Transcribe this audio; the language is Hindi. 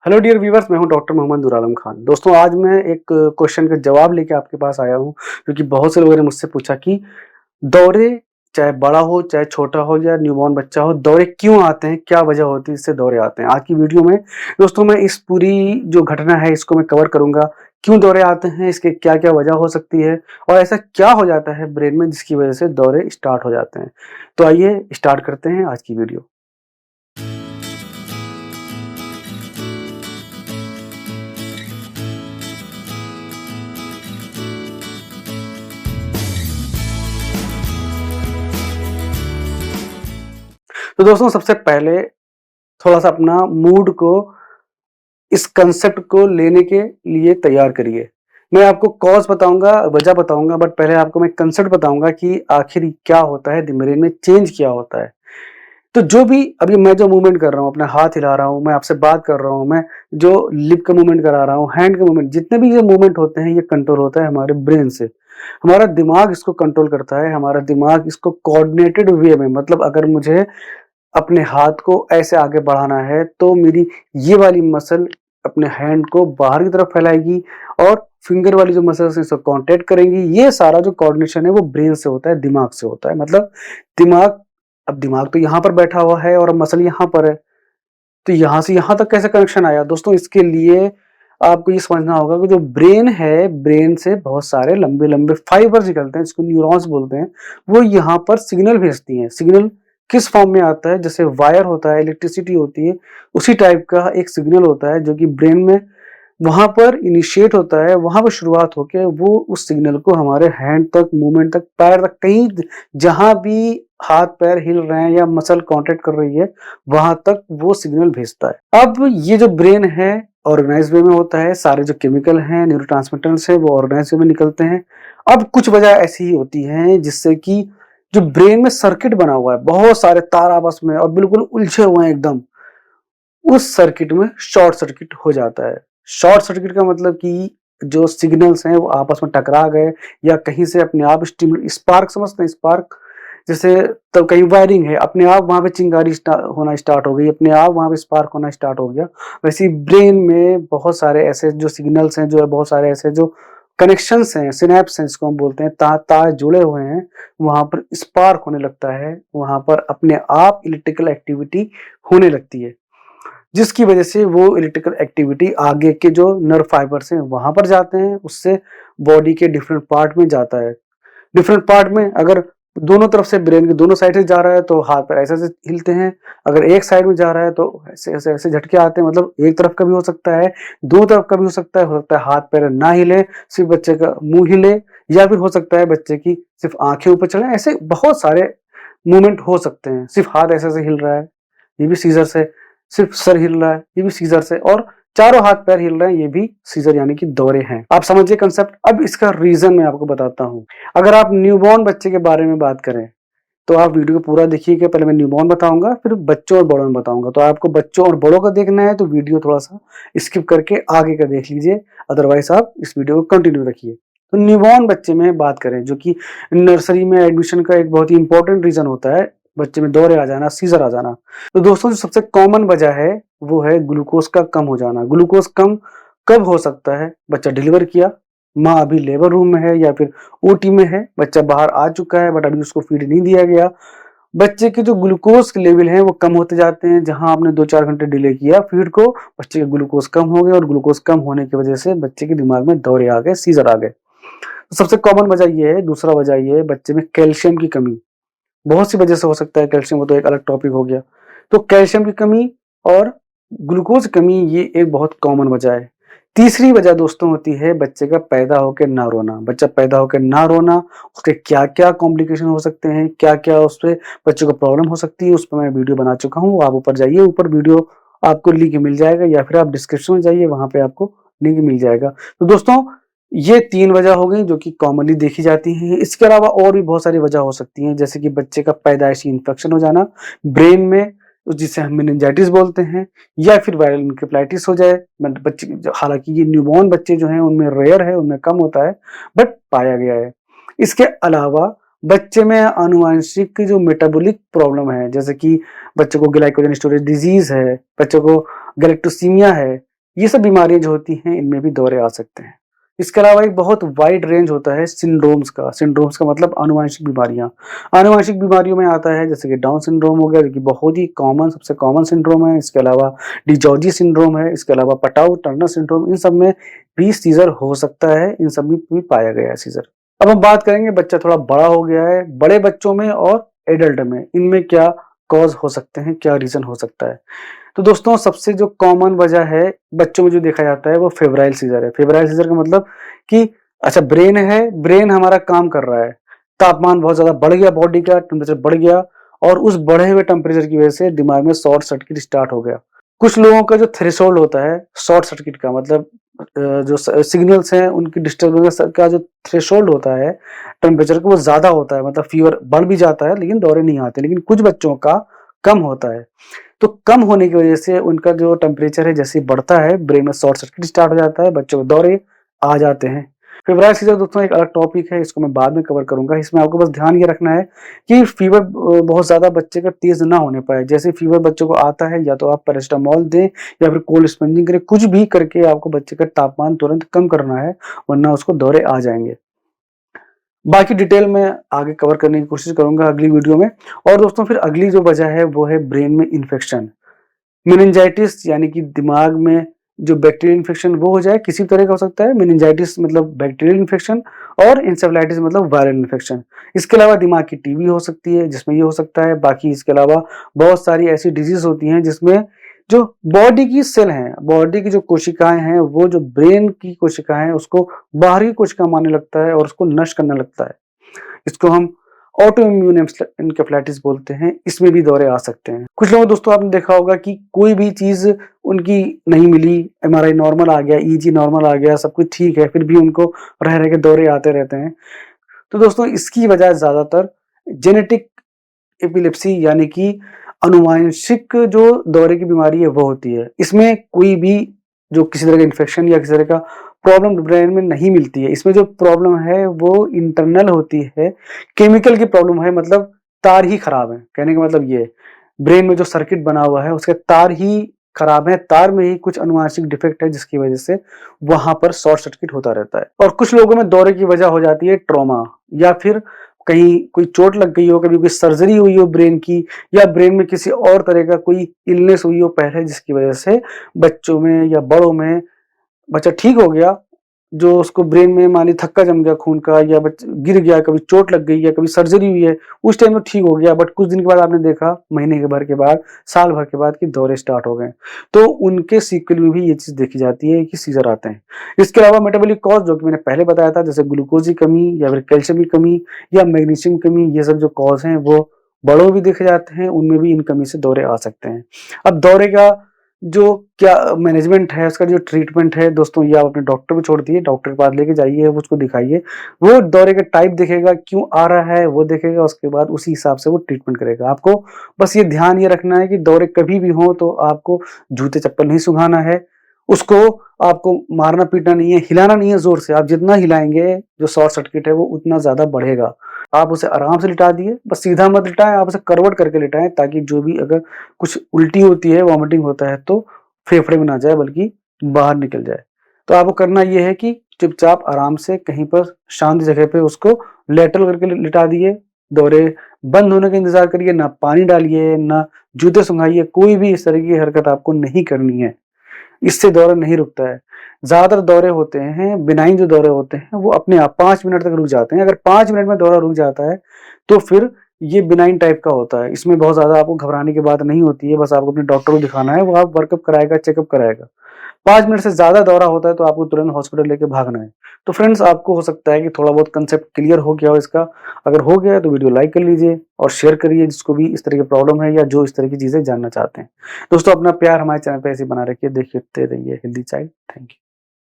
हेलो डियर व्यूवर्स, मैं हूं डॉक्टर मोहम्मद नूर आलम खान। दोस्तों, आज मैं एक क्वेश्चन का जवाब लेके आपके पास आया हूं, क्योंकि बहुत से लोगों ने मुझसे पूछा कि दौरे, चाहे बड़ा हो चाहे छोटा हो या न्यूबॉर्न बच्चा हो, दौरे क्यों आते हैं, क्या वजह होती है इससे दौरे आते हैं। आज की वीडियो में दोस्तों मैं इस पूरी जो घटना है इसको मैं कवर करूंगा। क्यों दौरे आते हैं, इसके क्या क्या वजह हो सकती है और ऐसा क्या हो जाता है ब्रेन में जिसकी वजह से दौरे स्टार्ट हो जाते हैं। तो आइए स्टार्ट करते हैं आज की वीडियो। तो दोस्तों, सबसे पहले थोड़ा सा अपना मूड को, इस कंसेप्ट को लेने के लिए तैयार करिए। मैं आपको कॉज बताऊंगा, वजह बताऊंगा, बट पहले आपको मैं कंसेप्ट बताऊंगा कि आखिर क्या होता है, ब्रेन में चेंज क्या होता है। तो जो भी अभी मैं जो मूवमेंट कर रहा हूँ, अपना हाथ हिला रहा हूँ, मैं आपसे बात कर रहा हूँ, मैं जो लिप का मूवमेंट करा रहा हूँ, हैंड का मूवमेंट, जितने भी ये मूवमेंट होते हैं ये कंट्रोल होता है हमारे ब्रेन से। हमारा दिमाग इसको कंट्रोल करता है। हमारा दिमाग इसको कोऑर्डिनेटेड वे में, मतलब अगर मुझे अपने हाथ को ऐसे आगे बढ़ाना है तो मेरी ये वाली मसल अपने हैंड को बाहर की तरफ फैलाएगी और फिंगर वाली जो मसल्स है इसको कॉन्टैक्ट करेंगी। ये सारा जो कोऑर्डिनेशन है वो ब्रेन से होता है, दिमाग से होता है। मतलब दिमाग, अब दिमाग तो यहाँ पर बैठा हुआ है और अब मसल यहाँ पर है, तो यहाँ से यहाँ तक कैसे कनेक्शन आया दोस्तों। इसके लिए आपको ये समझना होगा कि जो ब्रेन है, ब्रेन से बहुत सारे लंबे लंबे फाइबर्स निकलते हैं, जिसको न्यूरॉन्स बोलते हैं। वो यहाँ पर सिग्नल भेजती हैं। सिग्नल किस फॉर्म में आता है, जैसे वायर होता है, इलेक्ट्रिसिटी होती है, उसी टाइप का एक सिग्नल होता है जो कि ब्रेन में वहां पर इनिशिएट होता है, वहां पर शुरुआत होकर वो उस सिग्नल को हमारे हैंड तक, मूवमेंट तक, पैर तक, कहीं जहां भी हाथ पैर हिल रहे हैं या मसल कांटेक्ट कर रही है वहां तक वो सिग्नल भेजता है। अब ये जो ब्रेन है ऑर्गेनाइज वे में होता है, सारे जो केमिकल हैं, न्यूरोट्रांसमीटर्स है, वो ऑर्गेनाइज वे में निकलते हैं। अब कुछ वजह ऐसी ही होती हैं जिससे कि जो ब्रेन में सर्किट बना हुआ है, बहुत सारे तार आपस में और बिल्कुल उलझे हुए हैं एकदम, उस सर्किट में शॉर्ट सर्किट हो जाता है। शॉर्ट सर्किट का मतलब कि जो सिग्नल्स हैं वो आपस में टकरा गए या कहीं से अपने आप स्पार्क, समझते हैं स्पार्क, जैसे तो कहीं वायरिंग है, अपने आप वहां पे चिंगारी होना स्टार्ट हो गई, अपने आप वहां पे स्पार्क होना स्टार्ट हो गया। वैसे ही ब्रेन में बहुत सारे ऐसे जो सिग्नल्स हैं, जो है बहुत सारे ऐसे जो कनेक्शंस हैं, सिनेप्स हैं जिसको हम बोलते हैं, तार जुड़े हुए हैं, वहां पर स्पार्क होने लगता है, वहां पर अपने आप इलेक्ट्रिकल एक्टिविटी होने लगती है, जिसकी वजह से वो इलेक्ट्रिकल एक्टिविटी आगे के जो नर्व फाइबर्स हैं वहां पर जाते हैं, उससे बॉडी के डिफरेंट पार्ट में जाता है। डिफरेंट पार्ट में अगर दोनों तरफ से, ब्रेन के दोनों साइड से जा रहा है तो हाथ पैर ऐसे ऐसे हिलते हैं, अगर एक साइड में जा रहा है तो ऐसे ऐसे ऐसे झटके आते हैं। मतलब एक तरफ का भी हो सकता है, दो तरफ का भी हो सकता है हाथ पैर ना हिले, सिर्फ बच्चे का मुंह हिले, या फिर हो सकता है बच्चे की सिर्फ आंखें ऊपर चढ़े। ऐसे बहुत सारे मूवमेंट हो सकते हैं। सिर्फ हाथ ऐसे ऐसे हिल रहा है, ये भी सीजर से, सिर्फ सर हिल रहा है, ये भी सीजर से, और चारों हाथ पैर हिल रहे हैं, ये भी सीजर यानी कि दौरे हैं। आप समझिए कंसेप्ट। अब इसका रीजन मैं आपको बताता हूं। अगर आप न्यूबॉर्न बच्चे के बारे में बात करें तो आप वीडियो को पूरा देखिएगा। पहले मैं न्यूबॉर्न बताऊंगा, फिर बच्चों और बड़ों में बताऊंगा। तो आपको बच्चों और बड़ों का देखना है तो वीडियो थोड़ा सा स्किप करके आगे का देख लीजिए, अदरवाइज आप इस वीडियो को कंटिन्यू रखिए। तो न्यूबॉर्न बच्चे में बात करें, जो कि नर्सरी में एडमिशन का एक बहुत ही इंपॉर्टेंट रीजन होता है, बच्चे में दौरे आ जाना, सीजर आ जाना। तो दोस्तों, जो सबसे कॉमन वजह है वो है ग्लूकोज का कम हो जाना। ग्लूकोज कम कब हो सकता है? बच्चा डिलीवर किया, माँ अभी लेबर रूम में है या फिर ओटी में है, बच्चा बाहर आ चुका है बट अभी उसको फीड नहीं दिया गया, बच्चे के जो ग्लूकोज के लेवल हैं वो कम होते जाते हैं। जहां आपने 2-4 घंटे डिले किया फीड को, बच्चे के ग्लूकोज कम हो गए और ग्लूकोज कम होने की वजह से बच्चे के दिमाग में दौरे आ गए, सीजर आ गए। तो सबसे कॉमन वजह ये है। दूसरा वजह ये है बच्चे में कैल्शियम की कमी। बहुत सी वजह से हो सकता है कैल्शियम, वो तो एक अलग टॉपिक हो गया। तो कैल्शियम की कमी और ग्लूकोज कमी, ये एक बहुत कॉमन वजह है। तीसरी वजह दोस्तों होती है बच्चे का पैदा होकर ना रोना। बच्चा पैदा होकर ना रोना, उसके क्या क्या कॉम्प्लिकेशन हो सकते हैं, क्या क्या उससे बच्चे को प्रॉब्लम हो सकती है, उस पर मैं वीडियो बना चुका हूँ। आप ऊपर जाइए, ऊपर वीडियो आपको लिंक मिल जाएगा, या फिर आप डिस्क्रिप्शन में जाइए, वहां पे आपको लिंक मिल जाएगा। तो दोस्तों, ये 3 वजह हो गई जो कि कॉमनली देखी जाती हैं। इसके अलावा और भी बहुत सारी वजह हो सकती हैं, जैसे कि बच्चे का पैदाइशी इन्फेक्शन हो जाना ब्रेन में, जिसे हम मेनिंजाइटिस बोलते हैं, या फिर वायरल इंसेफेलाइटिस हो जाए। बच्चे, हालांकि ये न्यूबॉर्न बच्चे जो हैं उनमें रेयर है, उनमें कम होता है, बट पाया गया है। इसके अलावा बच्चे में आनुवंशिक जो मेटाबॉलिक प्रॉब्लम है, जैसे कि बच्चे को ग्लाइकोजन स्टोरेज डिजीज है, बच्चे को गैलेक्टोसीमिया है, ये सब बीमारियां जो होती हैं इनमें भी दौरे आ सकते हैं। इसके अलावा एक बहुत वाइड रेंज होता है सिंड्रोम्स का। सिंड्रोम्स का मतलब आनुवंशिक बीमारियां। आनुवंशिक बीमारियों में आता है जैसे कि डाउन सिंड्रोम हो गया, जो कि बहुत ही कॉमन, सबसे कॉमन सिंड्रोम है। इसके अलावा डिजॉर्जी सिंड्रोम है। इसके अलावा पटाउ टर्नर सिंड्रोम, इन सब में भी सीजर हो सकता है। इन सब में भी पाया गया है सीजर। अब हम बात करेंगे, बच्चा थोड़ा बड़ा हो गया है, बड़े बच्चों में और एडल्ट में, इनमें क्या कॉज हो सकते हैं, क्या रीजन हो सकता है। तो दोस्तों सबसे जो कॉमन वजह है बच्चों में जो देखा जाता है वो फेब्राइल सीजर है। फेब्राइल सीजर का मतलब कि अच्छा ब्रेन है, ब्रेन हमारा काम कर रहा है, तापमान बहुत ज्यादा बढ़ गया, बॉडी का टेम्परेचर बढ़ गया और उस बढ़े हुए टेम्परेचर की वजह से दिमाग में शॉर्ट सर्किट स्टार्ट हो गया। कुछ लोगों का जो थ्रेशोल्ड होता है शॉर्ट सर्किट का, मतलब जो सिग्नल्स हैं उनकी डिस्टर्बेंस का जो थ्रेशोल्ड होता है टेम्परेचर का, वो ज्यादा होता है, मतलब फीवर बढ़ भी जाता है लेकिन दौरे नहीं आते। लेकिन कुछ बच्चों का कम होता है, तो कम होने की वजह से उनका जो टेम्परेचर है जैसे बढ़ता है, ब्रेन में शॉर्ट सर्किट स्टार्ट हो जाता है, बच्चों को दौरे आ जाते हैं। फेब्राइल सीजर दोस्तों एक अलग टॉपिक है, इसको मैं बाद में कवर करूंगा। इसमें आपको बस ध्यान ये रखना है कि फीवर बहुत ज्यादा बच्चे का तेज ना होने पाए। जैसे फीवर बच्चों को आता है या तो आप पैरासिटामोल दें या फिर कोल्ड स्पंजिंग करें, कुछ भी करके आपको बच्चे का तापमान तुरंत कम करना है, वरना उसको दौरे आ जाएंगे। बाकी डिटेल में आगे कवर करने की कोशिश करूंगा अगली वीडियो में। और दोस्तों फिर अगली जो वजह है वो है ब्रेन में इन्फेक्शन। मेनिंजाइटिस यानी कि दिमाग में जो बैक्टीरियल इन्फेक्शन वो हो जाए, किसी भी तरह का हो सकता है। मेनिंजाइटिस मतलब बैक्टीरियल इन्फेक्शन और इंसेफेलाइटिस मतलब वायरल इन्फेक्शन। इसके अलावा दिमाग की टीबी हो सकती है जिसमें ये हो सकता है। बाकी इसके अलावा बहुत सारी ऐसी डिजीज होती हैं जिसमें जो बॉडी की सेल हैं, बॉडी की जो कोशिकाएं हैं, वो जो ब्रेन की कोशिकाएं हैं उसको बाहरी कोशिका मानने लगता है और उसको नष्ट करने लगता है। इसको हम ऑटो इम्यून इनकेफेलाइटिस बोलते हैं। इसमें भी दौरे आ सकते हैं। कुछ लोगों दोस्तों आपने देखा होगा कि कोई भी चीज उनकी नहीं मिली, एमआरआई नॉर्मल आ गया, ईजी नॉर्मल आ गया, सब कुछ ठीक है, फिर भी उनको रह रह के दौरे आते रहते हैं। तो दोस्तों इसकी वजह ज्यादातर जेनेटिक एपिलेप्सी यानी कि अनुवांशिक जो दौरे की बीमारी है वो होती है। इसमें कोई भी जो किसी तरह का इन्फेक्शन या किसी तरह का प्रॉब्लम ब्रेन में नहीं मिलती है। इसमें जो प्रॉब्लम है वो इंटरनल होती है, केमिकल की प्रॉब्लम है, मतलब तार ही खराब है। कहने का मतलब ये, ब्रेन में जो सर्किट बना हुआ है उसके तार ही खराब है, तार में ही कुछ अनुवांशिक डिफेक्ट है जिसकी वजह से वहां पर शॉर्ट सर्किट होता रहता है। और कुछ लोगों में दौरे की वजह हो जाती है ट्रॉमा, या फिर कहीं कोई चोट लग गई हो, कभी कोई सर्जरी हुई हो ब्रेन की, या ब्रेन में किसी और तरह का कोई इलनेस हुई हो पहले जिसकी वजह से बच्चों में या बड़ों में बच्चा ठीक हो गया, जो उसको ब्रेन में मानी थक्का जम गया खून का, या गिर गया, कभी चोट लग गई या कभी सर्जरी हुई है, उस टाइम तो ठीक हो गया, बट कुछ दिन के बाद आपने देखा, महीने के भर के बाद, साल भर के बाद कि दौरे स्टार्ट हो गए। तो उनके सीक्वल में भी ये चीज देखी जाती है कि सीजर आते हैं। इसके अलावा मेटाबॉलिक कॉज जो कि मैंने पहले बताया था, जैसे ग्लूकोज की कमी या फिर कैल्शियम की कमी या मैग्नीशियम की कमी, ये सब जो कॉज हैं वो बड़ों भी देखे जाते हैं, उनमें भी इन कमी से दौरे आ सकते हैं। अब दौरे का जो क्या मैनेजमेंट है, उसका जो ट्रीटमेंट है दोस्तों, ये आप अपने डॉक्टर पे छोड़ दिए, डॉक्टर के पास लेके जाइए, उसको दिखाइए। वो दौरे का टाइप देखेगा, क्यों आ रहा है वो देखेगा, उसके बाद उसी हिसाब से वो ट्रीटमेंट करेगा। आपको बस ये ध्यान ये रखना है कि दौरे कभी भी हो तो आपको जूते चप्पल नहीं सुंघाना है, उसको आपको मारना पीटना नहीं है, हिलाना नहीं है जोर से। आप जितना हिलाएंगे जो शॉर्ट सर्किट है वो उतना ज्यादा बढ़ेगा। आप उसे आराम से लिटा दिए, बस सीधा मत लिटाएं, आप उसे करवट करके लिटाएं, ताकि जो भी अगर कुछ उल्टी होती है, वॉमिटिंग होता है, तो फेफड़े में ना जाए बल्कि बाहर निकल जाए। तो आपको करना यह है कि चुपचाप आराम से कहीं पर शांत जगह पे उसको लेटल करके लिटा दिए, दौरे बंद होने का इंतजार करिए, ना पानी डालिए, ना जूते सुंघाइए, कोई भी इस तरह की हरकत आपको नहीं करनी है। इससे दौरा नहीं रुकता है। ज्यादातर दौरे होते हैं, बिनाइन जो दौरे होते हैं वो अपने आप 5 मिनट तक रुक जाते हैं। अगर 5 मिनट में दौरा रुक जाता है तो फिर ये बिनाइन टाइप का होता है। इसमें बहुत ज्यादा आपको घबराने की बात नहीं होती है, बस आपको अपने डॉक्टर को दिखाना है, वो आप वर्कअप कराएगा, चेकअप कराएगा। 5 मिनट से ज्यादा दौरा होता है तो आपको तुरंत हॉस्पिटल लेके भागना है। तो फ्रेंड्स आपको हो सकता है कि थोड़ा बहुत कंसेप्ट क्लियर हो गया हो इसका। अगर हो गया तो वीडियो लाइक कर लीजिए और शेयर करिए जिसको भी इस तरह की प्रॉब्लम है या जो इस तरह की चीजें जानना चाहते हैं। दोस्तों अपना प्यार हमारे चैनल पे ऐसे बना रखिए, देखते रहिए हेल्दी चाइल्ड। Thank you.